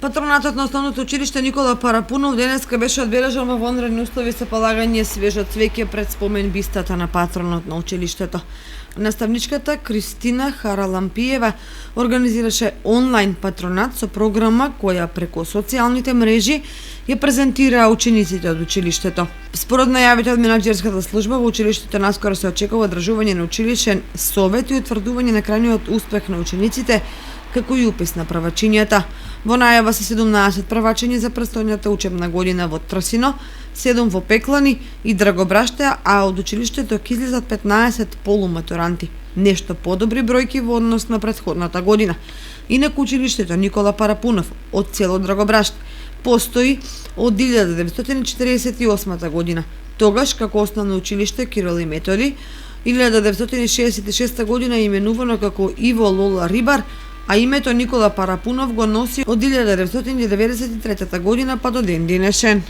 Патронатот на основното училиште Никола Парапунов денеска беше одбележан во вонредни услови со полагање свежо цвеќе пред спомен бистата на патронот на училиштето. Наставничката Кристина Харалампиева организираше онлайн патронат со програма која преку социјалните мрежи ја презентираа учениците од училиштето. Според најавите од менаџерската служба во училиштето наскоро се очекува одржување на училишен совет и утврдување на крајниот успех на учениците, како и упис на првачињата. Во најава се 17 првачиња за престојната учебна година во Трсино, 7 во Пеклани и Драгобраште, а од училиштето ќе излезат 15 полуматуранти. Нешто подобри бројки во однос на претходната година. Инаку училиштето Никола Парапунов од село Драгобраште постои од 1948 година. Тогаш како основно училиште Кирил и Методи, 1966 година е именувано како Иво Лола Рибар, а името Никола Парапунов го носи од 1993 година па до ден денешен.